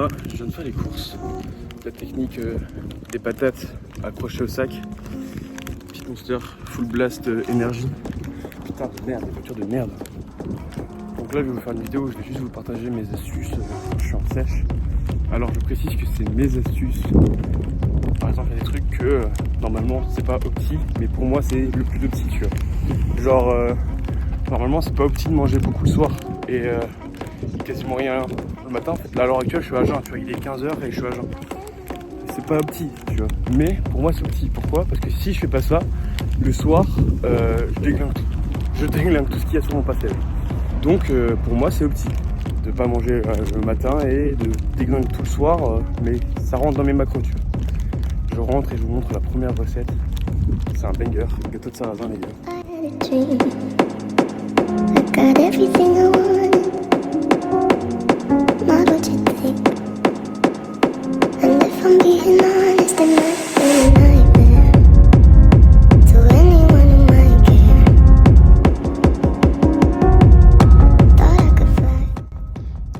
là, je viens de faire les courses. La technique des patates accrochées au sac. Petite Monster Full Blast énergie. Putain de merde, des voitures de merde. Donc là je vais vous faire une vidéo où je vais juste vous partager mes astuces quand je suis en sèche. Alors je précise que c'est mes astuces. Par exemple il y a des trucs que normalement c'est pas opti, mais pour moi c'est le plus opti, tu vois. Genre normalement c'est pas opti de manger beaucoup le soir et quasiment rien le matin. En fait là à l'heure actuelle je suis à jeun, tu vois, il est 15h et je suis à jeun. C'est pas opti, tu vois. Mais pour moi c'est opti. Pourquoi? Parce que si je fais pas ça, le soir je déglingue tout. Je déglingue tout ce qu'il y a sur mon passage. Donc pour moi c'est opti. De pas manger le matin et de déglinguer tout le soir, mais ça rentre dans mes macros, tu vois. Je rentre et je vous montre la première recette. C'est un banger, gâteau de sarrasin les gars.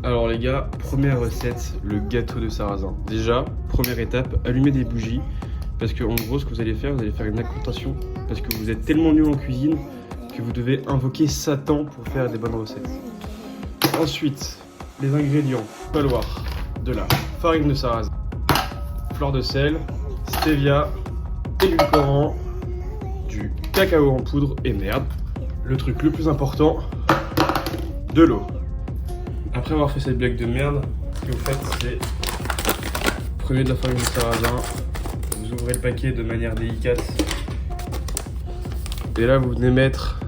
Alors les gars, première recette, le gâteau de sarrasin. Déjà, première étape, allumer des bougies. Parce que en gros, ce que vous allez faire une incantation. Parce que vous êtes tellement nul en cuisine que vous devez invoquer Satan pour faire des bonnes recettes. Ensuite, les ingrédients, falloir de la farine de sarrasin, fleur de sel, stevia, édulcorant, du cacao en poudre et merde. Le truc le plus important, de l'eau. Après avoir fait cette blague de merde, ce que vous faites c'est prenez de la farine de sarrasin, vous ouvrez le paquet de manière délicate et là vous venez mettre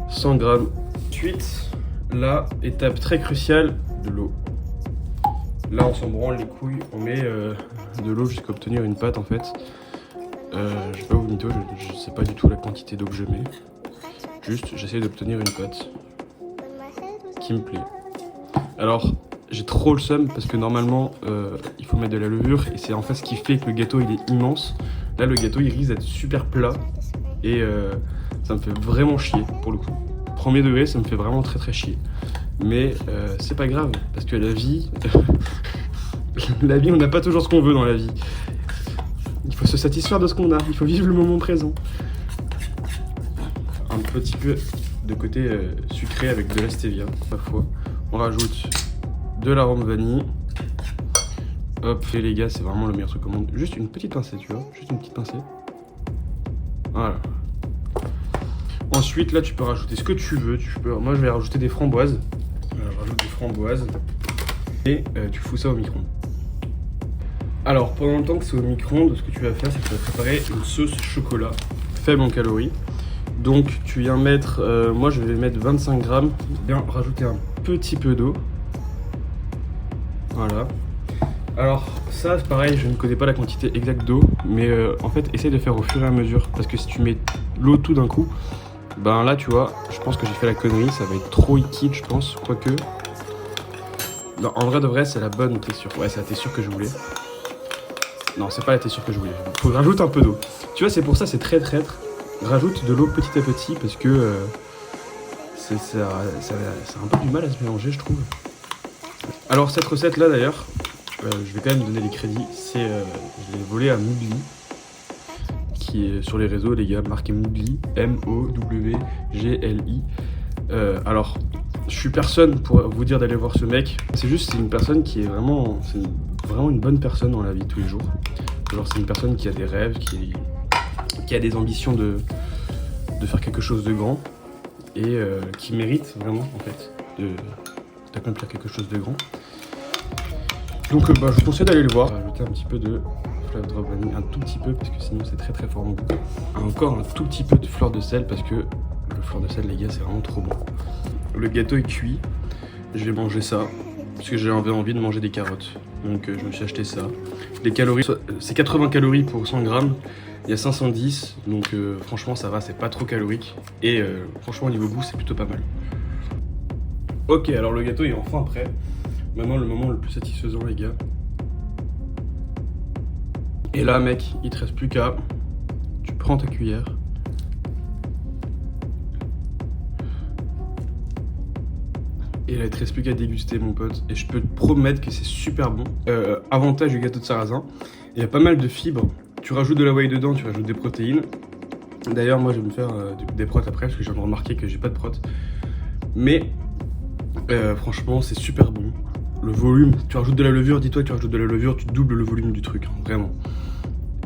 100 grammes. Ensuite, là, étape très cruciale, de l'eau. Là on s'en branle les couilles, on met de l'eau jusqu'à obtenir une pâte en fait. Je vais pas vous mytho, je sais pas du tout la quantité d'eau que je mets. Juste j'essaie d'obtenir une pâte qui me plaît. Alors j'ai trop le seum parce que normalement il faut mettre de la levure et c'est en fait ce qui fait que le gâteau il est immense. Là le gâteau il risque d'être super plat et ça me fait vraiment chier pour le coup. Premier degré ça me fait vraiment très chier. Mais c'est pas grave parce que la vie, la vie on n'a pas toujours ce qu'on veut dans la vie. Il faut se satisfaire de ce qu'on a, il faut vivre le moment présent. Un petit peu de côté sucré avec de la stevia, parfois. On rajoute de l'arôme vanille. Hop, et les gars, c'est vraiment le meilleur truc au monde. Juste une petite pincée, tu vois, juste une petite pincée. Voilà. Ensuite, là, tu peux rajouter ce que tu veux. Moi, je vais rajouter des framboises. Je rajoute des framboises. Et tu fous ça au micro-ondes. Alors, pendant le temps que c'est au micro-ondes, ce que tu vas faire, c'est que tu vas préparer une sauce chocolat faible en calories. Donc, tu viens mettre, moi je vais mettre 25 grammes, bien rajouter un petit peu d'eau. Voilà. Alors, ça, c'est pareil, je ne connais pas la quantité exacte d'eau, mais en fait, essaye de faire au fur et à mesure. Parce que si tu mets l'eau tout d'un coup, ben là, tu vois, je pense que j'ai fait la connerie, ça va être trop liquide, je pense, quoique. Non, en vrai de vrai, c'est la bonne texture. Ouais, c'est la texture que je voulais. Non, c'est pas la texture que je voulais. Faut que je rajoute un peu d'eau. Tu vois, c'est pour ça, c'est très traître. Rajoute de l'eau petit à petit parce que ça a un peu du mal à se mélanger, je trouve. Alors, cette recette-là, d'ailleurs, je vais quand même donner les crédits. Je l'ai volé à Moodly, qui est sur les réseaux, les gars, marqué Moodly, M-O-W-G-L-I. Alors, je suis personne pour vous dire d'aller voir ce mec. C'est une personne qui est vraiment, vraiment une bonne personne dans la vie de tous les jours. Genre, c'est une personne qui a des rêves, qui a des ambitions de faire quelque chose de grand et qui mérite vraiment en fait d'accomplir quelque chose de grand. Donc je vous conseille d'aller le voir. Rajouter un petit peu de fleur de vanille, un tout petit peu parce que sinon c'est très fort en goût. Encore un tout petit peu de fleur de sel parce que le fleur de sel les gars c'est vraiment trop bon. Le gâteau est cuit, je vais manger ça parce que j'avais envie de manger des carottes. Donc je me suis acheté ça. Les calories, c'est 80 calories pour 100 grammes. Il y a 510, donc franchement ça va, c'est pas trop calorique. Et franchement au niveau goût c'est plutôt pas mal. Ok, alors le gâteau est enfin prêt. Maintenant le moment le plus satisfaisant les gars. Et là mec, il te reste plus qu'à... Tu prends ta cuillère. Et là, il te reste plus qu'à déguster, mon pote. Et je peux te promettre que c'est super bon. Avantage du gâteau de sarrasin, il y a pas mal de fibres. Tu rajoutes de la whey dedans, tu rajoutes des protéines. D'ailleurs, moi, je vais me faire des protes après, parce que j'ai remarqué que j'ai pas de protes. Mais franchement, c'est super bon. Le volume, tu rajoutes de la levure, dis-toi que tu rajoutes de la levure, tu doubles le volume du truc, hein, vraiment.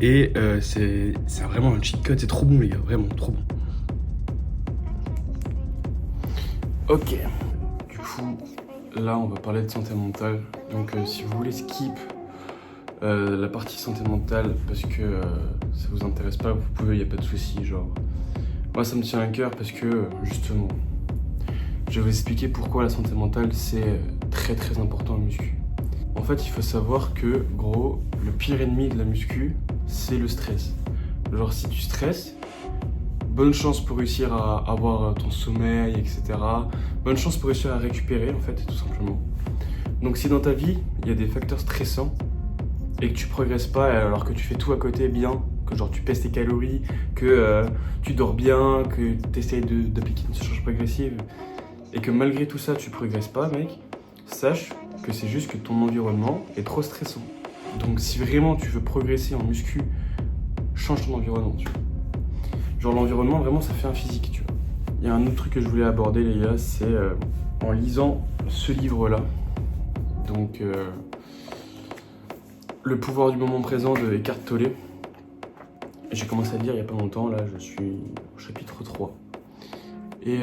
Et c'est vraiment un cheat code, c'est trop bon, les gars, vraiment trop bon. Ok. Là, on va parler de santé mentale. Donc, si vous voulez skip la partie santé mentale parce que ça vous intéresse pas, vous pouvez, il n'y a pas de souci. Genre, moi, ça me tient à cœur parce que justement, je vais vous expliquer pourquoi la santé mentale c'est très très important en muscu. En fait, il faut savoir que, gros, le pire ennemi de la muscu, c'est le stress. Genre, si tu stresses, bonne chance pour réussir à avoir ton sommeil, etc. Bonne chance pour réussir à récupérer, en fait, tout simplement. Donc si dans ta vie, il y a des facteurs stressants et que tu progresses pas alors que tu fais tout à côté bien, que genre tu pèses tes calories, que tu dors bien, que tu essayes d'appliquer une surcharge progressive et que malgré tout ça, tu progresses pas, mec, sache que c'est juste que ton environnement est trop stressant. Donc si vraiment tu veux progresser en muscu, change ton environnement, tu vois. Genre l'environnement, vraiment, ça fait un physique, tu vois. Il y a un autre truc que je voulais aborder, les gars, c'est en lisant ce livre-là. Donc, Le pouvoir du moment présent de Eckhart Tolle. J'ai commencé à le lire il y a pas longtemps, là, je suis au chapitre 3. Et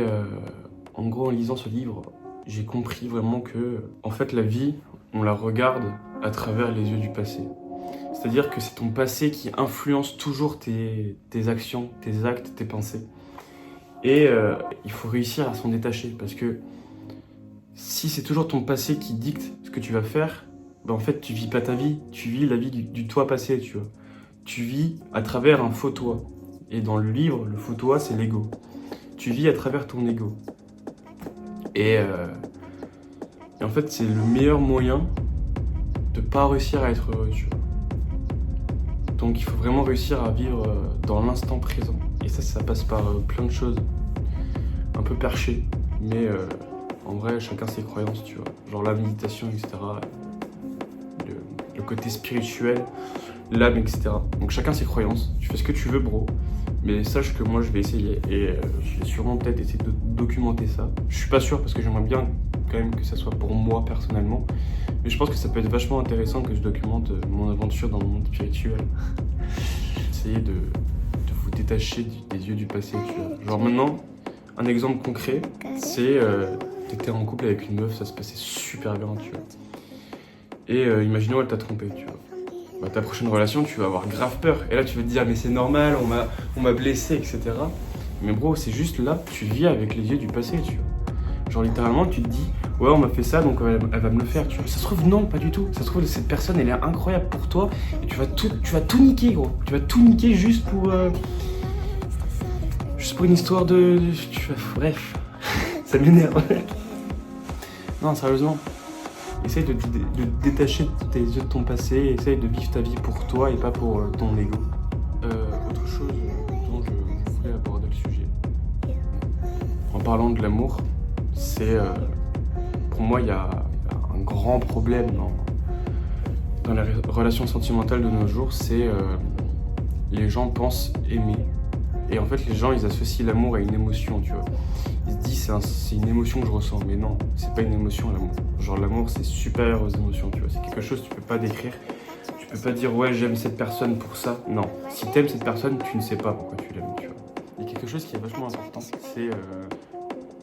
en gros, en lisant ce livre, j'ai compris vraiment que, en fait, la vie, on la regarde à travers les yeux du passé. C'est-à-dire que c'est ton passé qui influence toujours tes actions, tes actes, tes pensées. Et il faut réussir à s'en détacher parce que si c'est toujours ton passé qui dicte ce que tu vas faire, ben en fait tu vis pas ta vie, tu vis la vie du toi passé, tu vois. Tu vis à travers un faux toi. Et dans le livre, le faux toi, c'est l'ego. Tu vis à travers ton ego. Et en fait, c'est le meilleur moyen de pas réussir à être heureux, tu vois. Donc il faut vraiment réussir à vivre dans l'instant présent. Et ça passe par plein de choses un peu perchées. Mais en vrai, chacun ses croyances, tu vois. Genre la méditation, etc. Le côté spirituel, l'âme, etc. Donc chacun ses croyances. Tu fais ce que tu veux, bro. Mais sache que moi, je vais essayer. Et je vais sûrement peut-être essayer de documenter ça. Je suis pas sûr parce que j'aimerais bien quand même que ça soit pour moi personnellement. Mais je pense que ça peut être vachement intéressant que je documente mon aventure dans le monde spirituel. Essayer de vous détacher des yeux du passé, tu vois. Genre maintenant, un exemple concret, c'est t'étais en couple avec une meuf, ça se passait super bien, tu vois. Et imaginons elle t'a trompé, tu vois. Bah, ta prochaine relation, tu vas avoir grave peur. Et là, tu vas te dire, mais c'est normal, on m'a blessé, etc. Mais bro, c'est juste là, tu vis avec les yeux du passé, tu vois. Genre littéralement, tu te dis, ouais, on m'a fait ça, donc elle va me le faire, tu vois. Ça se trouve, non, pas du tout. Ça se trouve, cette personne, elle est incroyable pour toi. Et tu vas tout niquer, gros. Tu vas tout niquer juste pour une histoire de... Bref, ça m'énerve. Non, sérieusement. Essaye de détacher tes yeux de ton passé, essaye de vivre ta vie pour toi et pas pour ton ego. Autre chose dont je voulais aborder le sujet. En parlant de l'amour, c'est... pour moi, il y a un grand problème dans les relations sentimentales de nos jours, c'est les gens pensent aimer. Et en fait, les gens, ils associent l'amour à une émotion, tu vois. Ils se disent, c'est une émotion que je ressens. Mais non, c'est pas une émotion, l'amour. Genre, l'amour, c'est supérieur aux émotions, tu vois. C'est quelque chose que tu peux pas décrire. Tu peux pas dire, ouais, j'aime cette personne pour ça. Non. Si t'aimes cette personne, tu ne sais pas pourquoi tu l'aimes, tu vois. Il y a quelque chose qui est vachement important. C'est...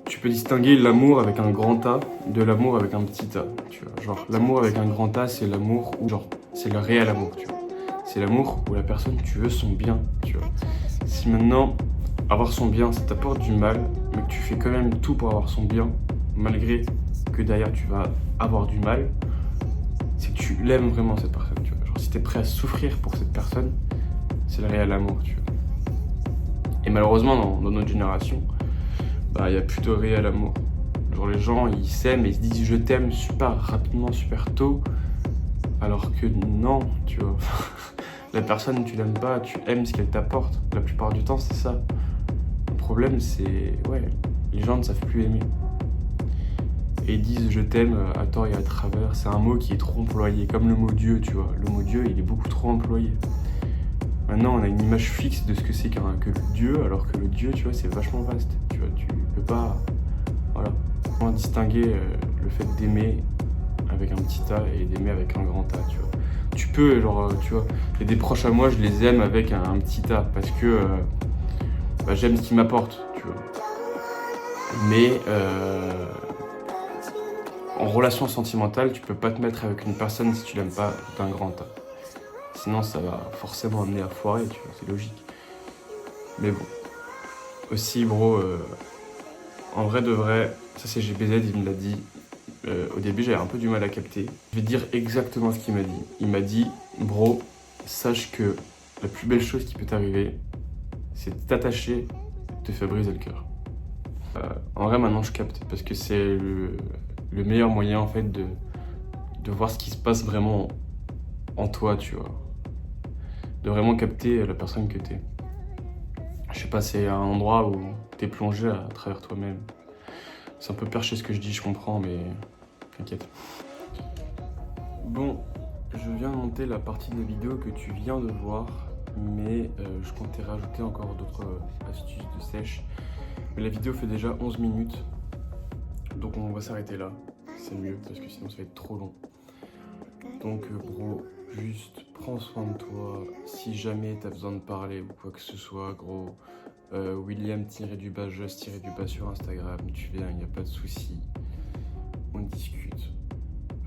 tu peux distinguer l'amour avec un grand A de l'amour avec un petit A, tu vois. Genre, l'amour avec un grand A, c'est l'amour où... Genre, c'est le réel amour, tu vois. C'est l'amour où la personne, tu veux son bien, tu vois. Si maintenant, avoir son bien, ça t'apporte du mal, mais que tu fais quand même tout pour avoir son bien, malgré que derrière tu vas avoir du mal, c'est que tu l'aimes vraiment cette personne, tu vois. Genre si t'es prêt à souffrir pour cette personne, c'est le réel amour, tu vois. Et malheureusement, dans notre génération, bah y a plus de réel amour. Genre les gens, ils s'aiment et ils se disent je t'aime super rapidement, super tôt, alors que non, tu vois. La personne, tu l'aimes pas, tu aimes ce qu'elle t'apporte. La plupart du temps, c'est ça. Le problème, c'est... Ouais, les gens ne savent plus aimer. et ils disent je t'aime à tort et à travers. C'est un mot qui est trop employé, comme le mot Dieu, tu vois. Le mot Dieu, il est beaucoup trop employé. Maintenant, on a une image fixe de ce que c'est que le Dieu, alors que le Dieu, tu vois, c'est vachement vaste. Tu vois, tu peux pas, voilà, vraiment distinguer le fait d'aimer avec un petit A et d'aimer avec un grand A, tu vois. Tu peux, genre, tu vois, il y a des proches à moi, je les aime avec un petit A parce que j'aime ce qu'ils m'apportent, tu vois. Mais en relation sentimentale, tu peux pas te mettre avec une personne si tu l'aimes pas d'un grand A. Sinon, ça va forcément amener à foirer, tu vois, c'est logique. Mais bon. Aussi, bro, en vrai de vrai, ça c'est GBZ, il me l'a dit. Au début, j'avais un peu du mal à capter. Je vais dire exactement ce qu'il m'a dit. Il m'a dit, bro, sache que la plus belle chose qui peut t'arriver, c'est de t'attacher, te faire briser le cœur. En vrai, maintenant, je capte parce que c'est le meilleur moyen, en fait, de voir ce qui se passe vraiment en toi, tu vois. De vraiment capter la personne que t'es. Je sais pas, c'est un endroit où t'es plongé à travers toi-même. C'est un peu perché ce que je dis, je comprends, mais t'inquiète. Bon, je viens de monter la partie de la vidéo que tu viens de voir, mais je comptais rajouter encore d'autres astuces de sèche. Mais la vidéo fait déjà 11 minutes, donc on va s'arrêter là. C'est mieux, parce que sinon ça va être trop long. Donc bro, juste prends soin de toi. Si jamais t'as besoin de parler ou quoi que ce soit, gros, William-just-du-bas sur Instagram, tu viens, il n'y a pas de souci. On discute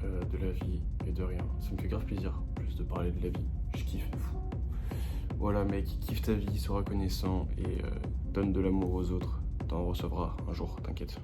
de la vie et de rien. Ça me fait grave plaisir, plus de parler de la vie. Je kiffe, fou. Voilà mec, kiffe ta vie, sois reconnaissant et donne de l'amour aux autres. T'en recevras un jour, t'inquiète.